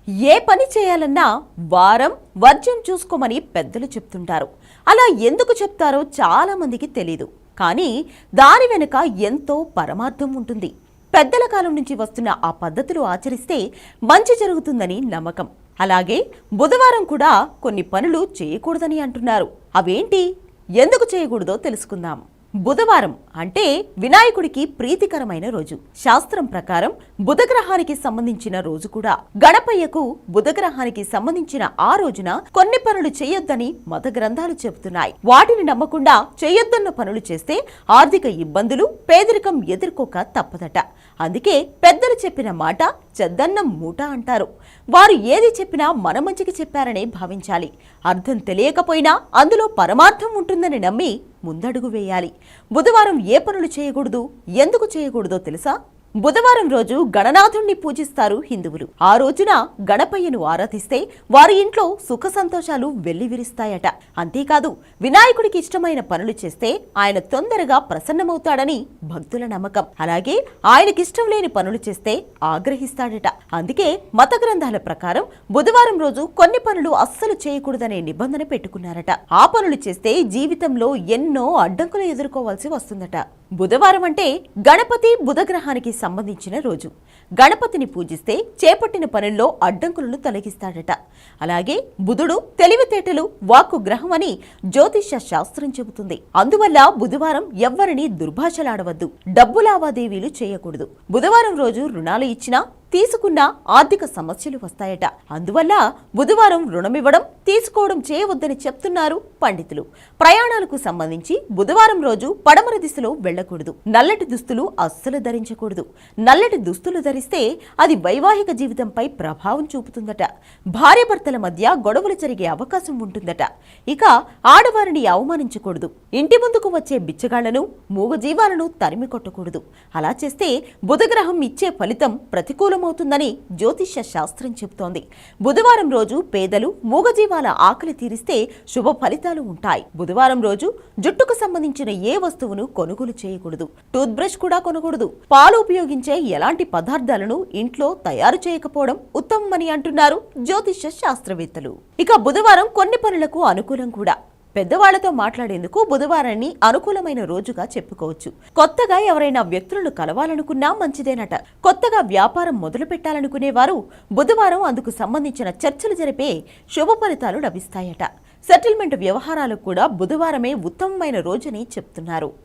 ఏ పని చేయాలన్నా వారం వర్జ్యం చూసుకోమని పెద్దలు చెప్తుంటారు. అలా ఎందుకు చెప్తారో చాలా మందికి తెలీదు. కానీ దాని వెనుక ఎంతో పరమార్థం ఉంటుంది. పెద్దల కాలం నుంచి వస్తున్న ఆ పద్ధతులు ఆచరిస్తే మంచి జరుగుతుందని నమ్మకం. అలాగే బుధవారం కూడా కొన్ని పనులు చేయకూడదని అంటున్నారు. అవేంటి, ఎందుకు చేయకూడదో తెలుసుకుందాం. బుధవారం అంటే వినాయకుడికి ప్రీతికరమైన రోజు. శాస్త్రం ప్రకారం బుధగ్రహానికి సంబంధించిన రోజు కూడా. గణపయ్యకు బుధగ్రహానికి సంబంధించిన ఆ రోజున కొన్ని పనులు చేయొద్దని మత గ్రంథాలు చెబుతున్నాయి. వాటిని నమ్మకుండా చేయొద్దన్న పనులు చేస్తే ఆర్థిక ఇబ్బందులు, పేదరికం ఎదుర్కోక తప్పదట. అందుకే పెద్దలు చెప్పిన మాట చెద్దన్నం మూట అంటారు. వారు ఏది చెప్పినా మన మంచికి చెప్పారనే భావించాలి. అర్థం తెలియకపోయినా అందులో పరమార్థం ఉంటుందని నమ్మి ముందడుగు వేయాలి. బుధవారం ఏ పనులు చేయకూడదు, ఎందుకు చేయకూడదో తెలుసా? బుధవారం రోజు గణనాథుణ్ణి పూజిస్తారు హిందువులు. ఆ రోజున గణపయ్యను ఆరాధిస్తే వారి ఇంట్లో సుఖ సంతోషాలు వెల్లివిరుస్తాయట. అంతేకాదు వినాయకుడికి ఇష్టమైన పనులు చేస్తే ఆయన తొందరగా ప్రసన్నమవుతాడని భక్తుల నమ్మకం. అలాగే ఆయనకిష్టం లేని పనులు చేస్తే ఆగ్రహిస్తాడట. అందుకే మత గ్రంథాల ప్రకారం బుధవారం రోజు కొన్ని పనులు అస్సలు చేయకూడదనే నిబంధన పెట్టుకున్నారట. ఆ పనులు చేస్తే జీవితంలో ఎన్నో అడ్డంకులు ఎదుర్కోవాల్సి వస్తుందట. బుధవారం అంటే గణపతి బుధగ్రహానికి సంబంధించిన రోజు. గణపతిని పూజిస్తే చేపట్టిన పనుల్లో అడ్డంకులను తొలగిస్తాడట. అలాగే బుధుడు తెలివితేటలు, వాక్కు గ్రహం అని జ్యోతిష్య శాస్త్రం చెబుతుంది. అందువల్ల బుధవారం ఎవ్వరిని దుర్భాషలాడవద్దు, డబ్బు లావాదేవీలు చేయకూడదు. బుధవారం రోజు రుణాలు ఇచ్చినా తీసుకున్న ఆర్థిక సమస్యలు వస్తాయట. అందువల్ల బుధవారం రుణమివ్వడం, తీసుకోవడం చేయవద్దని చెప్తున్నారు పండితులు. ప్రయాణాలకు సంబంధించి బుధవారం రోజు పడమర దిశలో వెళ్లకూడదు. నల్లటి దుస్తులు అస్సలు ధరించకూడదు. నల్లటి దుస్తులు ధరిస్తే అది వైవాహిక జీవితంపై ప్రభావం చూపుతుందట. భార్యాభర్తల మధ్య గొడవలు జరిగే అవకాశం ఉంటుందట. ఇక ఆడవారిని అవమానించకూడదు. ఇంటి ముందుకు వచ్చే బిచ్చగాళ్లను, మూగజీవాలను తరిమి కొట్టకూడదు. అలా చేస్తే బుధగ్రహం ఇచ్చే ఫలితం ప్రతికూలమవుతుందని జ్యోతిష్య శాస్త్రం చెబుతోంది. బుధవారం రోజు పేదలు, మూగజీవాల ఆకలి తీరిస్తే శుభ ఫలితాలు ఉంటాయి. బుధవారం రోజు జుట్టుకు సంబంధించిన ఏ వస్తువును కొనుగోలు చేయకూడదు. టూత్ బ్రష్ కూడా కొనకూడదు. పాలు ఉపయోగించే ఎలాంటి పదార్థాలను ఇంట్లో తయారు చేయకపోవడం ఉత్తమమని అంటున్నారు జ్యోతిష్య శాస్త్రవేత్తలు. ఇక బుధవారం కొన్ని పనులకు అనుకూలం కూడా. పెద్దవాళ్లతో మాట్లాడేందుకు బుధవారాన్ని అనుకూలమైన రోజుగా చెప్పుకోవచ్చు. కొత్తగా ఎవరైనా వ్యక్తులను కలవాలనుకున్నా మంచిదేనట. కొత్తగా వ్యాపారం మొదలు పెట్టాలనుకునేవారు బుధవారం అందుకు సంబంధించిన చర్చలు జరిపే శుభ ఫలితాలు లభిస్తాయట. సెటిల్మెంట్ వ్యవహారాలకు కూడా బుధవారమే ఉత్తమమైన రోజని చెప్తున్నారు.